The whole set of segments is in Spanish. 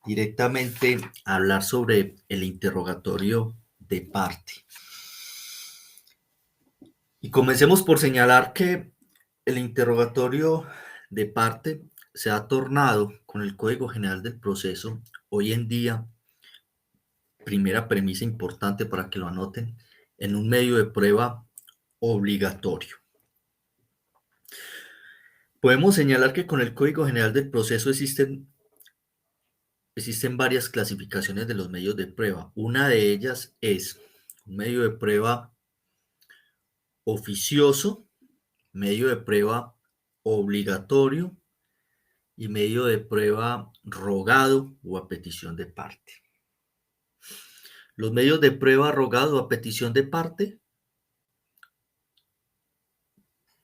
directamente a hablar sobre el interrogatorio de parte. Y comencemos por señalar que el interrogatorio de parte se ha tornado con el Código General del Proceso hoy en día, primera premisa importante para que lo anoten, en un medio de prueba obligatorio. Podemos señalar que con el Código General del Proceso existen varias clasificaciones de los medios de prueba. Una de ellas es un medio de prueba oficioso, medio de prueba obligatorio y medio de prueba rogado o a petición de parte. Los medios de prueba rogado o a petición de parte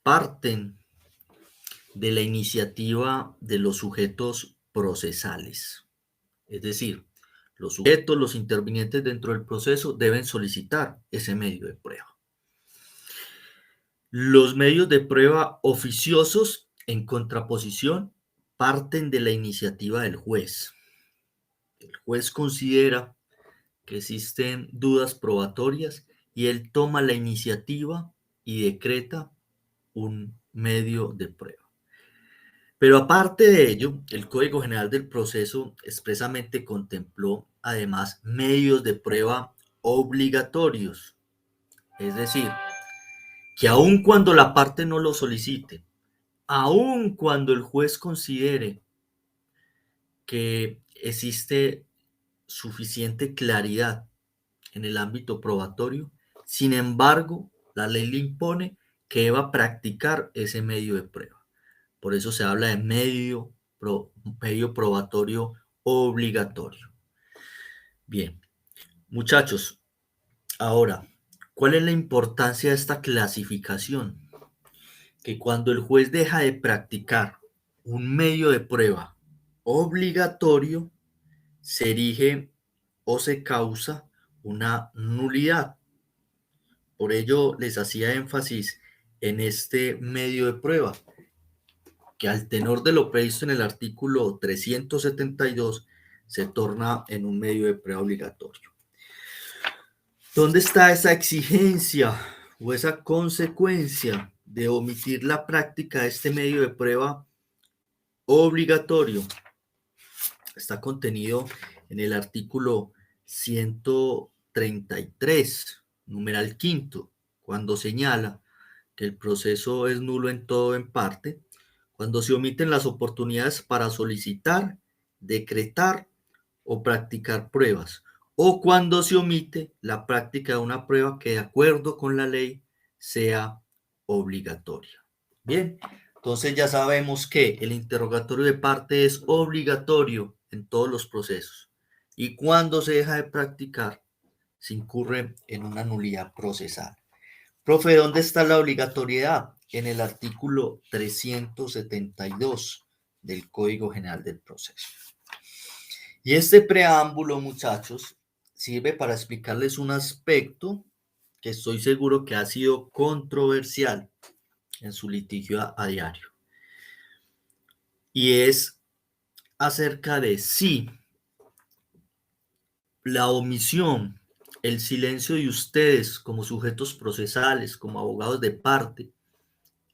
parten de la iniciativa de los sujetos procesales. Es decir, los sujetos, los intervinientes dentro del proceso deben solicitar ese medio de prueba. Los medios de prueba oficiosos, en contraposición, parten de la iniciativa del juez. El juez considera que existen dudas probatorias y él toma la iniciativa y decreta un medio de prueba. Pero aparte de ello, el Código General del Proceso expresamente contempló además medios de prueba obligatorios, es decir, que aun cuando la parte no lo solicite, aun cuando el juez considere que existe suficiente claridad en el ámbito probatorio, sin embargo, la ley le impone que deba practicar ese medio de prueba. Por eso se habla de medio probatorio obligatorio. Bien, muchachos, ahora, ¿cuál es la importancia de esta clasificación? Que cuando el juez deja de practicar un medio de prueba obligatorio, se erige o se causa una nulidad. Por ello les hacía énfasis en este medio de prueba, que al tenor de lo previsto en el artículo 372 se torna en un medio de prueba obligatorio. ¿Dónde está esa exigencia o esa consecuencia de omitir la práctica de este medio de prueba obligatorio? Está contenido en el artículo 133, numeral quinto, cuando señala que el proceso es nulo en todo o en parte, cuando se omiten las oportunidades para solicitar, decretar o practicar pruebas, o cuando se omite la práctica de una prueba que de acuerdo con la ley sea obligatoria. Bien, entonces ya sabemos que el interrogatorio de parte es obligatorio en todos los procesos y cuando se deja de practicar se incurre en una nulidad procesal. Profe, ¿dónde está la obligatoriedad? En el artículo 372 del Código General del Proceso. Y este preámbulo, muchachos, sirve para explicarles un aspecto que estoy seguro que ha sido controversial en su litigio a diario. Y es acerca de si la omisión, el silencio de ustedes como sujetos procesales, como abogados de parte,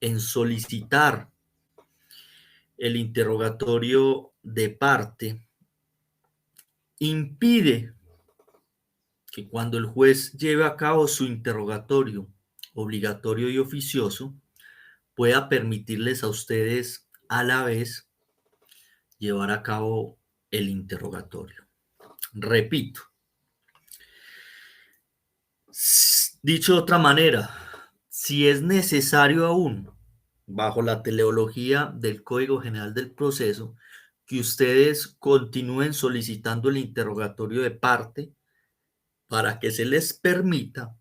en solicitar el interrogatorio de parte, impide que cuando el juez lleve a cabo su interrogatorio obligatorio y oficioso, pueda permitirles a ustedes a la vez llevar a cabo el interrogatorio. Repito, dicho de otra manera, si es necesario aún, bajo la teleología del Código General del Proceso, que ustedes continúen solicitando el interrogatorio de parte para que se les permita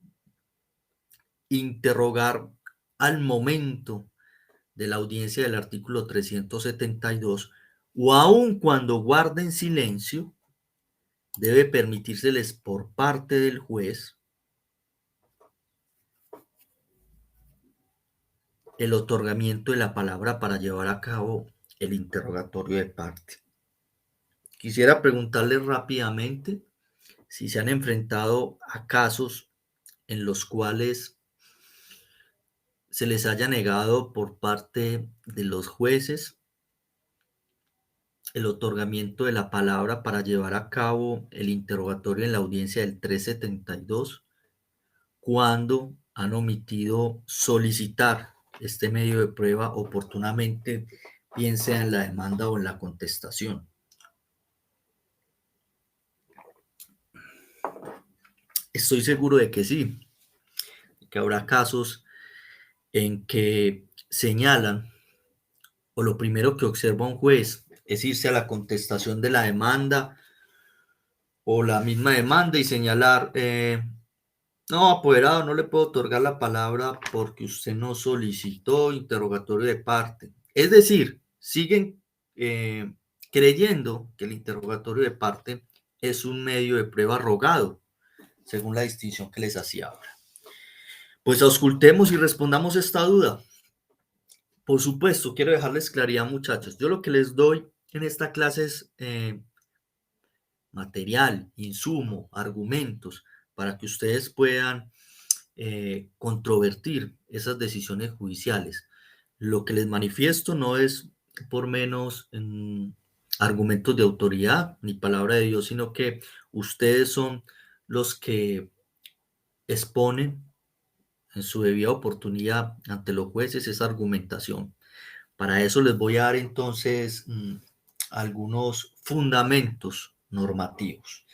interrogar al momento de la audiencia del artículo 372 o aun cuando guarden silencio, debe permitírseles por parte del juez el otorgamiento de la palabra para llevar a cabo el interrogatorio de parte. Quisiera preguntarles rápidamente si se han enfrentado a casos en los cuales se les haya negado por parte de los jueces el otorgamiento de la palabra para llevar a cabo el interrogatorio en la audiencia del 372 cuando han omitido solicitar este medio de prueba oportunamente, bien sea en la demanda o en la contestación. Estoy seguro de que sí, que habrá casos en que señalan, o lo primero que observa un juez es irse a la contestación de la demanda o la misma demanda y señalar, no, apoderado, no le puedo otorgar la palabra porque usted no solicitó interrogatorio de parte. Es decir, siguen creyendo que el interrogatorio de parte es un medio de prueba rogado, según la distinción que les hacía ahora. Pues auscultemos y respondamos esta duda. Por supuesto, quiero dejarles claridad, muchachos. Yo lo que les doy en esta clase es material, insumo, argumentos, para que ustedes puedan controvertir esas decisiones judiciales. Lo que les manifiesto no es por menos argumentos de autoridad ni palabra de Dios, sino que ustedes son los que exponen en su debida oportunidad ante los jueces esa argumentación. Para eso les voy a dar entonces algunos fundamentos normativos.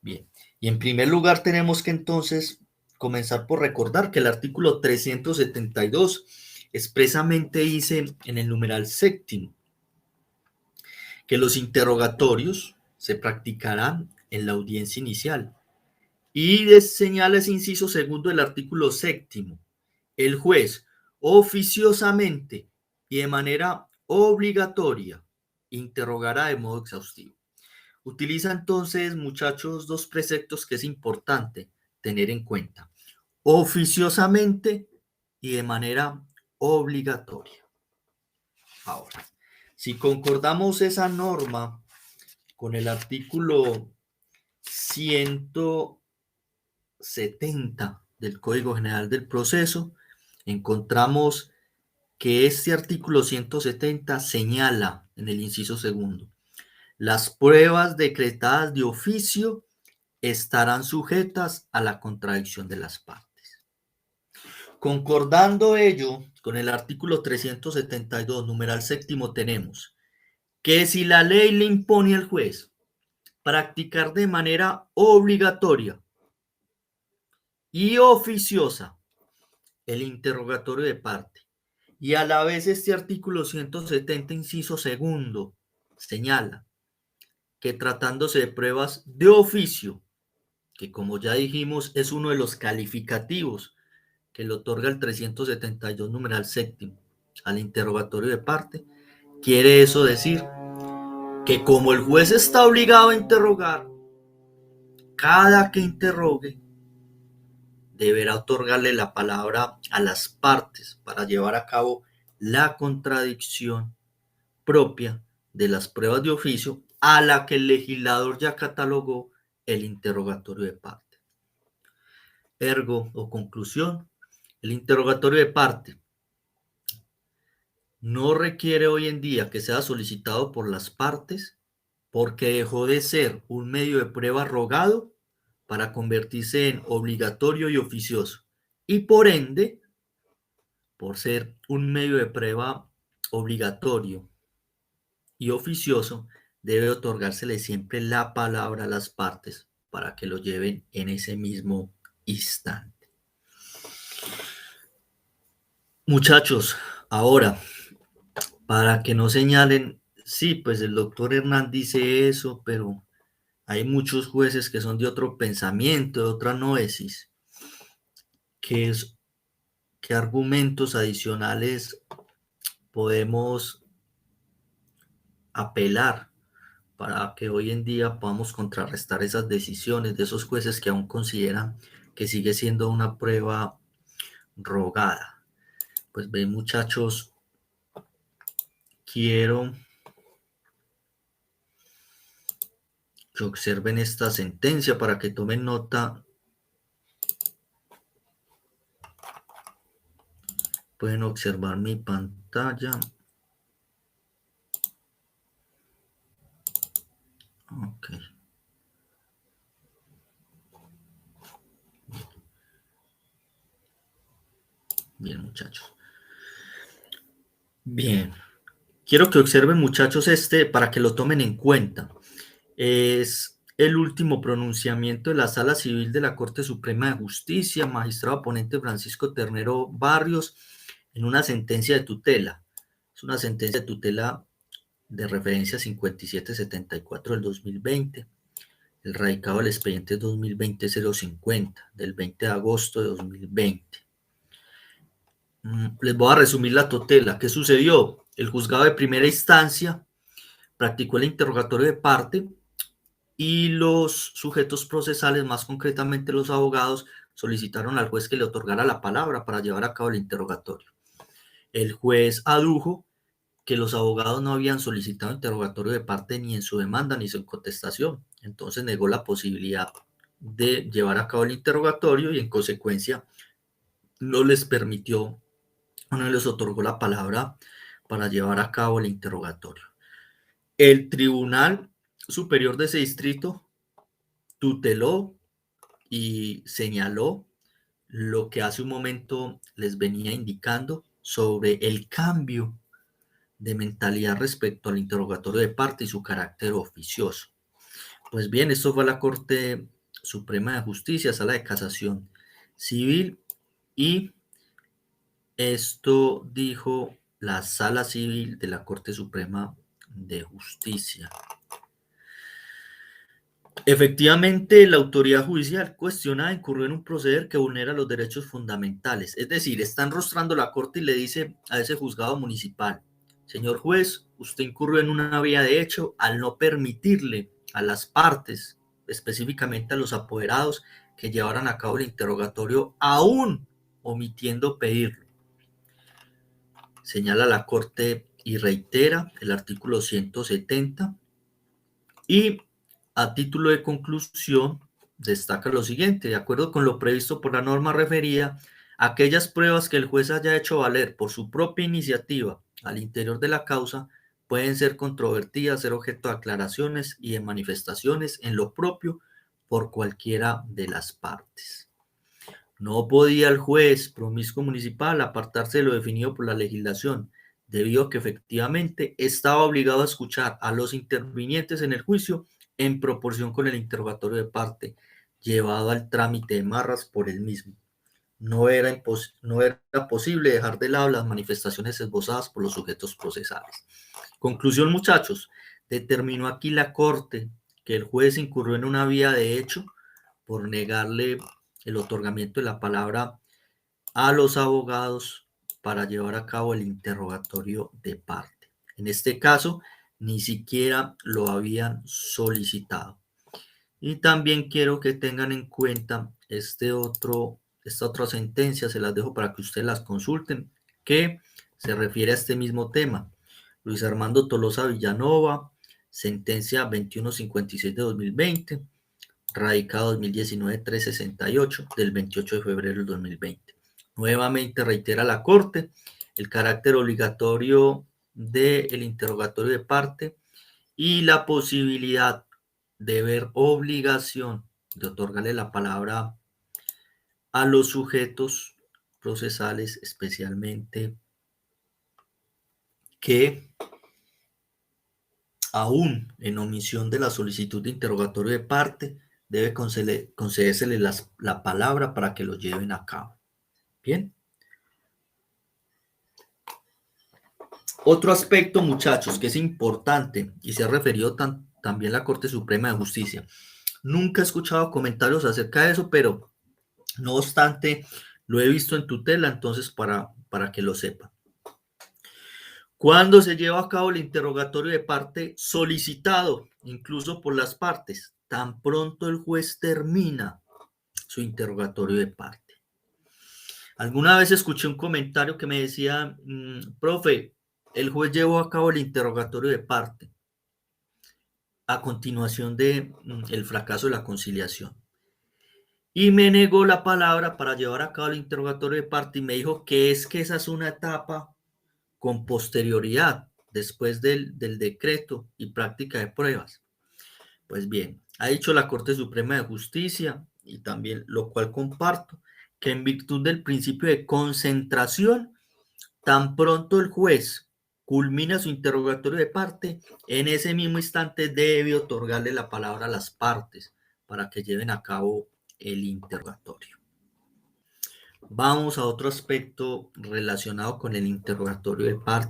Bien, y en primer lugar tenemos que entonces comenzar por recordar que el artículo 372 expresamente dice en el numeral séptimo que los interrogatorios se practicarán en la audiencia inicial. Y señala ese inciso segundo del artículo séptimo. El juez oficiosamente y de manera obligatoria interrogará de modo exhaustivo. Utiliza entonces, muchachos, dos preceptos que es importante tener en cuenta. Oficiosamente y de manera obligatoria. Ahora, si concordamos esa norma con el artículo 170 del Código General del Proceso, encontramos que este artículo 170 señala en el inciso segundo: las pruebas decretadas de oficio estarán sujetas a la contradicción de las partes. Concordando ello con el artículo 372, numeral séptimo, tenemos que si la ley le impone al juez practicar de manera obligatoria y oficiosa el interrogatorio de parte, y a la vez este artículo 170, inciso segundo, señala que tratándose de pruebas de oficio, que como ya dijimos es uno de los calificativos que le otorga el 372 numeral séptimo al interrogatorio de parte, quiere eso decir que como el juez está obligado a interrogar, cada que interrogue deberá otorgarle la palabra a las partes para llevar a cabo la contradicción propia de las pruebas de oficio a la que el legislador ya catalogó el interrogatorio de parte. Ergo o conclusión, el interrogatorio de parte no requiere hoy en día que sea solicitado por las partes porque dejó de ser un medio de prueba rogado para convertirse en obligatorio y oficioso. Y por ende, por ser un medio de prueba obligatorio y oficioso, debe otorgársele siempre la palabra a las partes para que lo lleven en ese mismo instante. Muchachos, ahora, para que no señalen, sí, pues el doctor Hernán dice eso, pero hay muchos jueces que son de otro pensamiento, de otra noesis. ¿Qué argumentos adicionales podemos apelar para que hoy en día podamos contrarrestar esas decisiones de esos jueces que aún consideran que sigue siendo una prueba rogada? Pues ven, muchachos, quiero que observen esta sentencia para que tomen nota. Pueden observar mi pantalla. Ok. Bien, muchachos. Bien. Quiero que observen, muchachos, para que lo tomen en cuenta. Es el último pronunciamiento de la Sala Civil de la Corte Suprema de Justicia, magistrado ponente Francisco Ternero Barrios, en una sentencia de tutela. Es una sentencia de tutela de referencia 5774 del 2020. El radicado del expediente 2020-050 del 20 de agosto de 2020. Les voy a resumir la tutela. ¿Qué sucedió? El juzgado de primera instancia practicó el interrogatorio de parte y los sujetos procesales, más concretamente los abogados, solicitaron al juez que le otorgara la palabra para llevar a cabo el interrogatorio. El juez adujo que los abogados no habían solicitado interrogatorio de parte ni en su demanda ni en su contestación. Entonces negó la posibilidad de llevar a cabo el interrogatorio y en consecuencia no les permitió o no les otorgó la palabra para llevar a cabo el interrogatorio. El Tribunal Superior de ese distrito tuteló y señaló lo que hace un momento les venía indicando sobre el cambio de mentalidad respecto al interrogatorio de parte y su carácter oficioso. Pues bien, esto fue la Corte Suprema de Justicia, Sala de Casación Civil, y esto dijo la Sala Civil de la Corte Suprema de Justicia. Efectivamente, la autoridad judicial cuestionada incurrió en un proceder que vulnera los derechos fundamentales. Es decir, están rostrando la corte y le dice a ese juzgado municipal: señor juez, usted incurrió en una vía de hecho al no permitirle a las partes, específicamente a los apoderados, que llevaran a cabo el interrogatorio, aún omitiendo pedirlo. Señala la corte y reitera el artículo 170 y a título de conclusión, destaca lo siguiente: de acuerdo con lo previsto por la norma referida, aquellas pruebas que el juez haya hecho valer por su propia iniciativa al interior de la causa pueden ser controvertidas, ser objeto de aclaraciones y de manifestaciones en lo propio por cualquiera de las partes. No podía el juez promiscuo municipal apartarse de lo definido por la legislación, debido a que efectivamente estaba obligado a escuchar a los intervinientes en el juicio en proporción con el interrogatorio de parte llevado al trámite de marras por él mismo. No era posible dejar de lado las manifestaciones esbozadas por los sujetos procesales. Conclusión, muchachos: determinó aquí la Corte que el juez incurrió en una vía de hecho por negarle el otorgamiento de la palabra a los abogados para llevar a cabo el interrogatorio de parte. En este caso, ni siquiera lo habían solicitado. Y también quiero que tengan en cuenta esta otra sentencia, se las dejo para que ustedes las consulten, que se refiere a este mismo tema. Luis Armando Tolosa Villanova, sentencia 2156 de 2020, radicado 2019-368 del 28 de febrero del 2020. Nuevamente reitera la Corte el carácter obligatorio del interrogatorio de parte y la posibilidad de ver obligación de otorgarle la palabra a los sujetos procesales, especialmente que aún en omisión de la solicitud de interrogatorio de parte, debe concedérsele la palabra para que lo lleven a cabo. Bien. Otro aspecto, muchachos, que es importante y se ha referido también la Corte Suprema de Justicia. Nunca he escuchado comentarios acerca de eso, pero no obstante, lo he visto en tutela, entonces para que lo sepan. Cuando se lleva a cabo el interrogatorio de parte solicitado, incluso por las partes, tan pronto el juez termina su interrogatorio de parte. Alguna vez escuché un comentario que me decía: profe, el juez llevó a cabo el interrogatorio de parte. a continuación de el fracaso de la conciliación. Y me negó la palabra para llevar a cabo el interrogatorio de parte y me dijo que es que esa es una etapa con posterioridad, después del decreto y práctica de pruebas. Pues bien, ha dicho la Corte Suprema de Justicia, y también lo cual comparto, que en virtud del principio de concentración, tan pronto el juez culmina su interrogatorio de parte, en ese mismo instante debe otorgarle la palabra a las partes para que lleven a cabo el interrogatorio. Vamos a otro aspecto relacionado con el interrogatorio de parte.